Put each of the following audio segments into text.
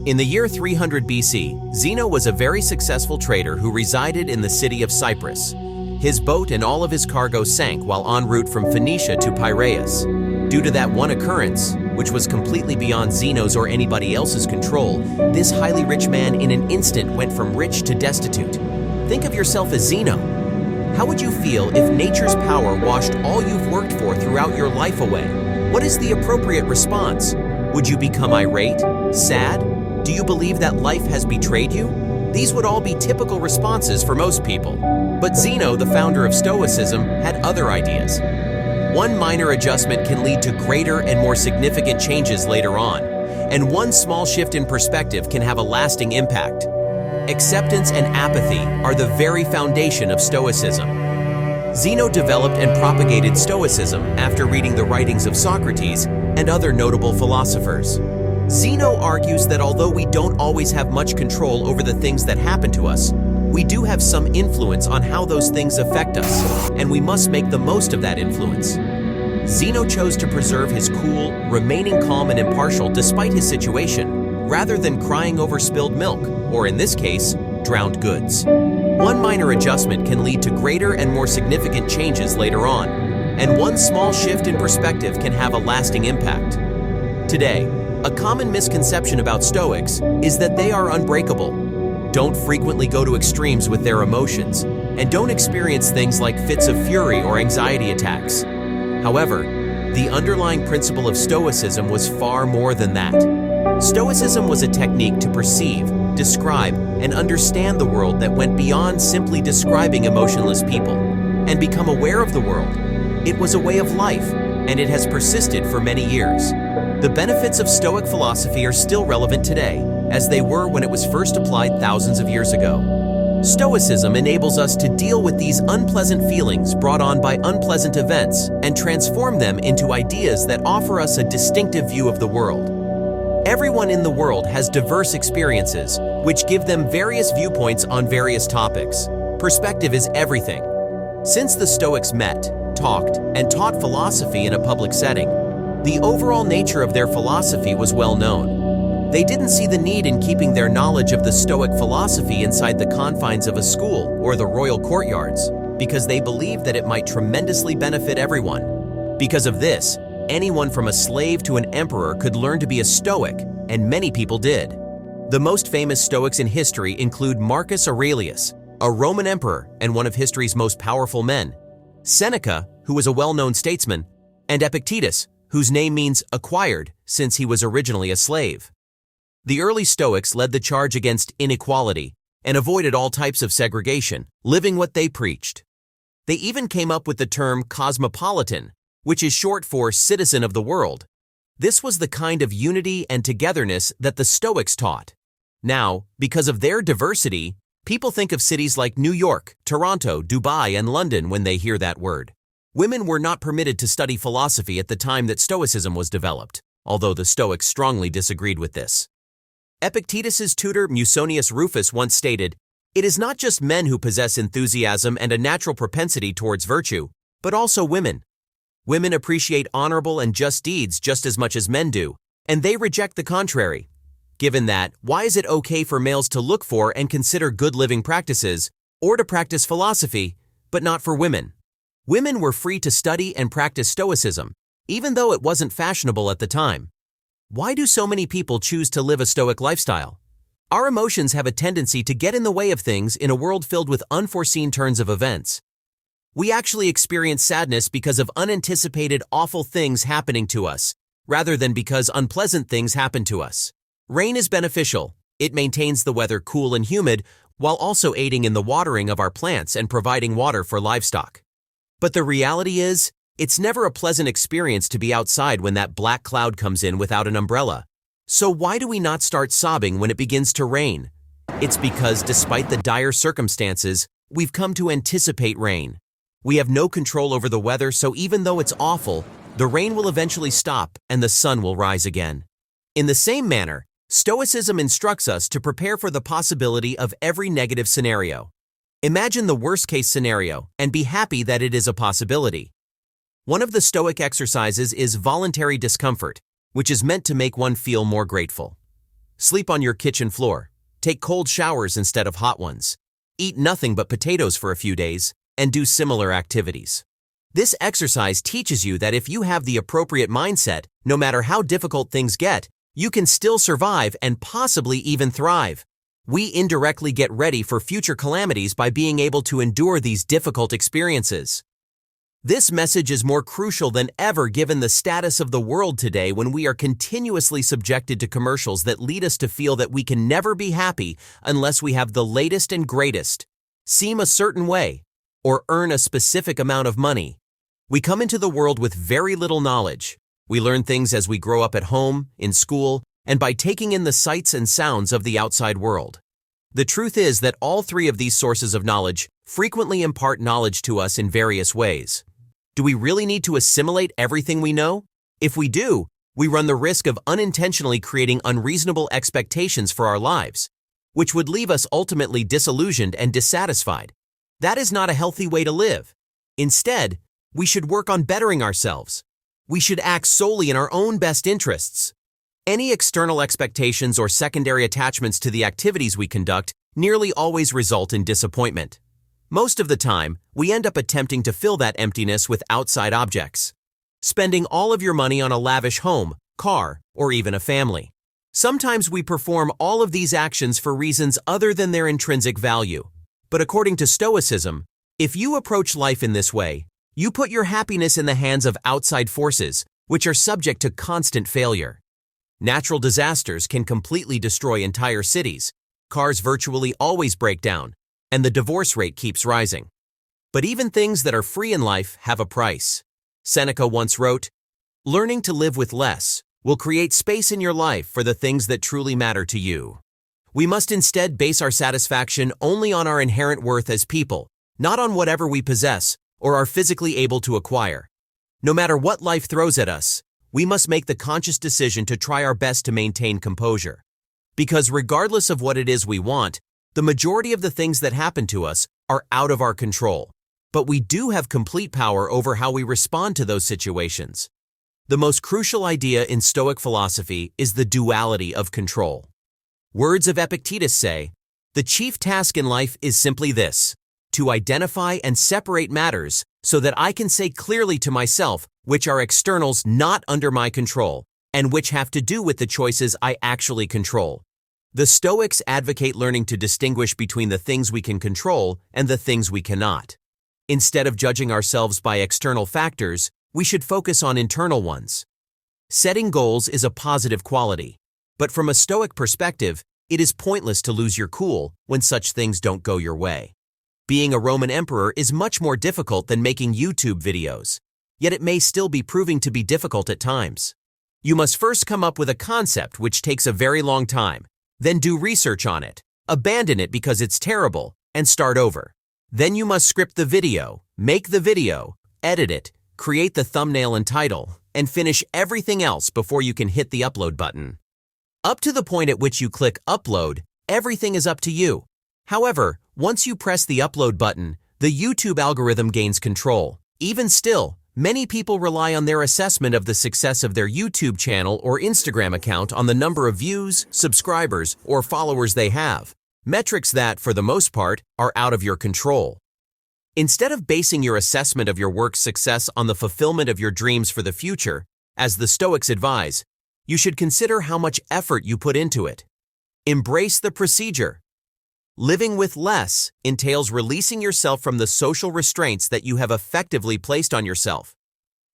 In the year 300 BC, Zeno was a very successful trader who resided in the city of Cyprus. His boat and all of his cargo sank while en route from Phoenicia to Piraeus. Due to that one occurrence, which was completely beyond Zeno's or anybody else's control, this highly rich man in an instant went from rich to destitute. Think of yourself as Zeno. How would you feel if nature's power washed all you've worked for throughout your life away? What is the appropriate response? Would you become irate? Sad? Do you believe that life has betrayed you? These would all be typical responses for most people. But Zeno, the founder of Stoicism, had other ideas. One minor adjustment can lead to greater and more significant changes later on, and one small shift in perspective can have a lasting impact. Acceptance and apathy are the very foundation of Stoicism. Zeno developed and propagated Stoicism after reading the writings of Socrates and other notable philosophers. Zeno argues that although we don't always have much control over the things that happen to us, we do have some influence on how those things affect us, and we must make the most of that influence. Zeno chose to preserve his cool, remaining calm and impartial despite his situation, rather than crying over spilled milk, or in this case, drowned goods. One minor adjustment can lead to greater and more significant changes later on, and one small shift in perspective can have a lasting impact. Today, a common misconception about Stoics is that they are unbreakable, don't frequently go to extremes with their emotions, and don't experience things like fits of fury or anxiety attacks. However, the underlying principle of Stoicism was far more than that. Stoicism was a technique to perceive, describe, and understand the world that went beyond simply describing emotionless people, and become aware of the world. It was a way of life, and it has persisted for many years. The benefits of Stoic philosophy are still relevant today, as they were when it was first applied thousands of years ago. Stoicism enables us to deal with these unpleasant feelings brought on by unpleasant events and transform them into ideas that offer us a distinctive view of the world. Everyone in the world has diverse experiences, which give them various viewpoints on various topics. Perspective is everything. Since the Stoics met, talked, and taught philosophy in a public setting, the overall nature of their philosophy was well known. They didn't see the need in keeping their knowledge of the Stoic philosophy inside the confines of a school or the royal courtyards, because they believed that it might tremendously benefit everyone. Because of this, anyone from a slave to an emperor could learn to be a Stoic, and many people did. The most famous Stoics in history include Marcus Aurelius, a Roman emperor and one of history's most powerful men, Seneca, who was a well-known statesman, and Epictetus, whose name means acquired since he was originally a slave. The early Stoics led the charge against inequality and avoided all types of segregation, living what they preached. They even came up with the term cosmopolitan, which is short for citizen of the world. This was the kind of unity and togetherness that the Stoics taught. Now, because of their diversity, people think of cities like New York, Toronto, Dubai, and London when they hear that word. Women were not permitted to study philosophy at the time that Stoicism was developed, although the Stoics strongly disagreed with this. Epictetus's tutor Musonius Rufus once stated, "It is not just men who possess enthusiasm and a natural propensity towards virtue, but also women. Women appreciate honorable and just deeds just as much as men do, and they reject the contrary. Given that, why is it okay for males to look for and consider good living practices, or to practice philosophy, but not for women?" Women were free to study and practice Stoicism, even though it wasn't fashionable at the time. Why do so many people choose to live a Stoic lifestyle? Our emotions have a tendency to get in the way of things in a world filled with unforeseen turns of events. We actually experience sadness because of unanticipated awful things happening to us, rather than because unpleasant things happen to us. Rain is beneficial. It maintains the weather cool and humid, while also aiding in the watering of our plants and providing water for livestock. But the reality is, it's never a pleasant experience to be outside when that black cloud comes in without an umbrella. So why do we not start sobbing when it begins to rain? It's because despite the dire circumstances, we've come to anticipate rain. We have no control over the weather, so even though it's awful, the rain will eventually stop and the sun will rise again. In the same manner, Stoicism instructs us to prepare for the possibility of every negative scenario. Imagine the worst-case scenario and be happy that it is a possibility. One of the Stoic exercises is voluntary discomfort, which is meant to make one feel more grateful. Sleep on your kitchen floor. Take cold showers instead of hot ones. Eat nothing but potatoes for a few days, and do similar activities. This exercise teaches you that if you have the appropriate mindset, no matter how difficult things get, you can still survive and possibly even thrive. We indirectly get ready for future calamities by being able to endure these difficult experiences. This message is more crucial than ever given the status of the world today when we are continuously subjected to commercials that lead us to feel that we can never be happy unless we have the latest and greatest, seem a certain way, or earn a specific amount of money. We come into the world with very little knowledge. We learn things as we grow up at home, in school, and by taking in the sights and sounds of the outside world. The truth is that all three of these sources of knowledge frequently impart knowledge to us in various ways. Do we really need to assimilate everything we know? If we do, we run the risk of unintentionally creating unreasonable expectations for our lives, which would leave us ultimately disillusioned and dissatisfied. That is not a healthy way to live. Instead, we should work on bettering ourselves. We should act solely in our own best interests. Any external expectations or secondary attachments to the activities we conduct nearly always result in disappointment. Most of the time, we end up attempting to fill that emptiness with outside objects, spending all of your money on a lavish home, car, or even a family. Sometimes we perform all of these actions for reasons other than their intrinsic value. But according to Stoicism, if you approach life in this way, you put your happiness in the hands of outside forces, which are subject to constant failure. Natural disasters can completely destroy entire cities. Cars virtually always break down, and the divorce rate keeps rising. But even things that are free in life have a price. Seneca once wrote, "Learning to live with less will create space in your life for the things that truly matter to you." We must instead base our satisfaction only on our inherent worth as people, not on whatever we possess or are physically able to acquire. No matter what life throws at us, we must make the conscious decision to try our best to maintain composure. Because regardless of what it is we want, the majority of the things that happen to us are out of our control. But we do have complete power over how we respond to those situations. The most crucial idea in Stoic philosophy is the duality of control. Words of Epictetus say, "The chief task in life is simply this, to identify and separate matters so that I can say clearly to myself which are externals not under my control and which have to do with the choices I actually control." The Stoics advocate learning to distinguish between the things we can control and the things we cannot. Instead of judging ourselves by external factors, we should focus on internal ones. Setting goals is a positive quality, but from a Stoic perspective, it is pointless to lose your cool when such things don't go your way. Being a Roman emperor is much more difficult than making YouTube videos, yet it may still be proving to be difficult at times. You must first come up with a concept which takes a very long time, then do research on it, abandon it because it's terrible, and start over. Then you must script the video, make the video, edit it, create the thumbnail and title, and finish everything else before you can hit the upload button. Up to the point at which you click upload, everything is up to you. However, once you press the upload button, the YouTube algorithm gains control. Even still, many people rely on their assessment of the success of their YouTube channel or Instagram account on the number of views, subscribers, or followers they have, metrics that, for the most part, are out of your control. Instead of basing your assessment of your work's success on the fulfillment of your dreams for the future, as the Stoics advise, you should consider how much effort you put into it. Embrace the procedure. Living with less entails releasing yourself from the social restraints that you have effectively placed on yourself.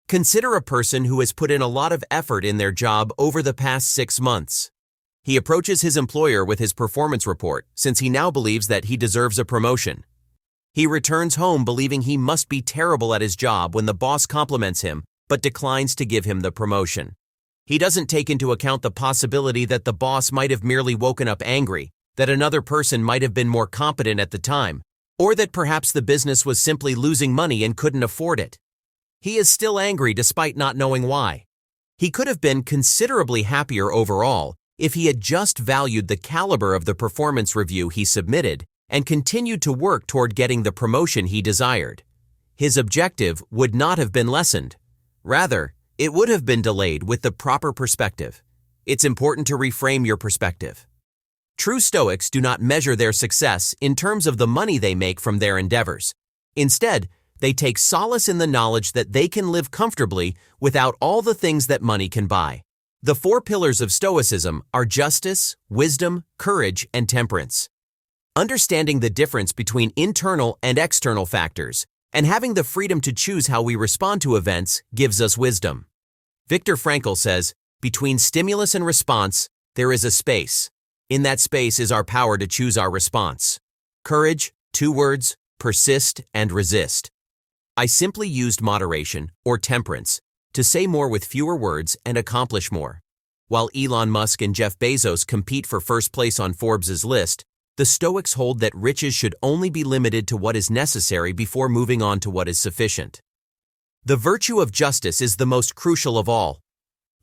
Consider a person who has put in a lot of effort in their job over the past 6 months. He approaches his employer with his performance report since he now believes that he deserves a promotion. He returns home believing he must be terrible at his job when the boss compliments him but declines to give him the promotion. He doesn't take into account the possibility that the boss might have merely woken up angry, that another person might have been more competent at the time, or that perhaps the business was simply losing money and couldn't afford it. He is still angry despite not knowing why. He could have been considerably happier overall if he had just valued the caliber of the performance review he submitted and continued to work toward getting the promotion he desired. His objective would not have been lessened. Rather, it would have been delayed with the proper perspective. it's important to reframe your perspective. True Stoics do not measure their success in terms of the money they make from their endeavors. Instead, they take solace in the knowledge that they can live comfortably without all the things that money can buy. The 4 pillars of Stoicism are justice, wisdom, courage, and temperance. Understanding the difference between internal and external factors and having the freedom to choose how we respond to events gives us wisdom. Viktor Frankl says, "Between stimulus and response, there is a space. In that space is our power to choose our response." Courage, 2 words, persist and resist. I simply used moderation, or temperance, to say more with fewer words and accomplish more. While Elon Musk and Jeff Bezos compete for first place on Forbes' list, the Stoics hold that riches should only be limited to what is necessary before moving on to what is sufficient. The virtue of justice is the most crucial of all.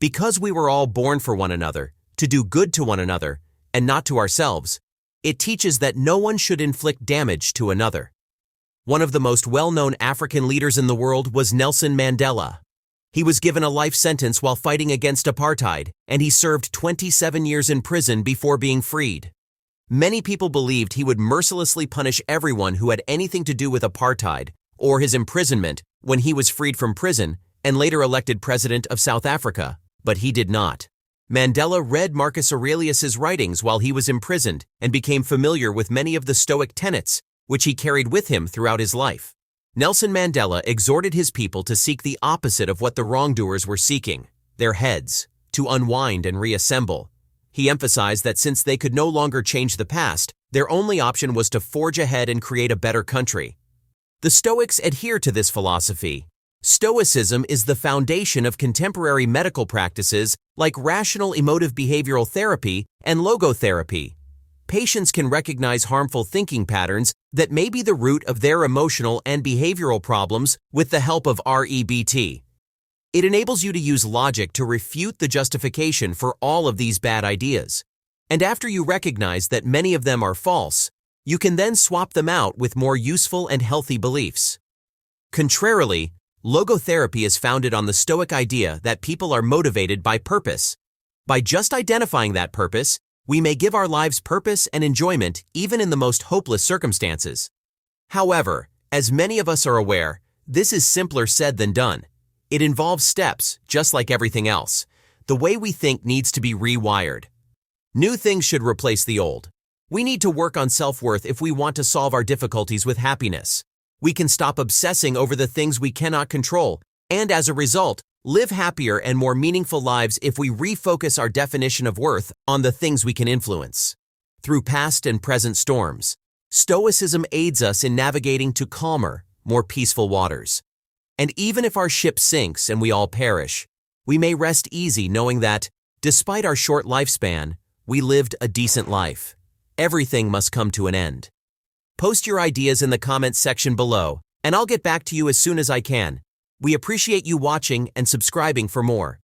Because we were all born for one another, to do good to one another, and not to ourselves, it teaches that no one should inflict damage to another. One of the most well-known African leaders in the world was Nelson Mandela. He was given a life sentence while fighting against apartheid, and he served 27 years in prison before being freed. Many people believed he would mercilessly punish everyone who had anything to do with apartheid or his imprisonment when he was freed from prison and later elected president of South Africa, but he did not. Mandela read Marcus Aurelius's writings while he was imprisoned and became familiar with many of the Stoic tenets, which he carried with him throughout his life. Nelson Mandela exhorted his people to seek the opposite of what the wrongdoers were seeking, their heads, to unwind and reassemble. He emphasized that since they could no longer change the past, their only option was to forge ahead and create a better country. The Stoics adhere to this philosophy. Stoicism is the foundation of contemporary medical practices like rational emotive behavioral therapy and logotherapy. Patients can recognize harmful thinking patterns that may be the root of their emotional and behavioral problems with the help of REBT. It enables you to use logic to refute the justification for all of these bad ideas. And after you recognize that many of them are false, you can then swap them out with more useful and healthy beliefs. Contrarily, logotherapy is founded on the Stoic idea that people are motivated by purpose. By just identifying that purpose, we may give our lives purpose and enjoyment even in the most hopeless circumstances. However, as many of us are aware, this is simpler said than done. It involves steps, just like everything else. The way we think needs to be rewired. New things should replace the old. We need to work on self-worth if we want to solve our difficulties with happiness. We can stop obsessing over the things we cannot control, and as a result, live happier and more meaningful lives if we refocus our definition of worth on the things we can influence. Through past and present storms, Stoicism aids us in navigating to calmer, more peaceful waters. And even if our ship sinks and we all perish, we may rest easy knowing that, despite our short lifespan, we lived a decent life. Everything must come to an end. Post your ideas in the comments section below, and I'll get back to you as soon as I can. We appreciate you watching and subscribing for more.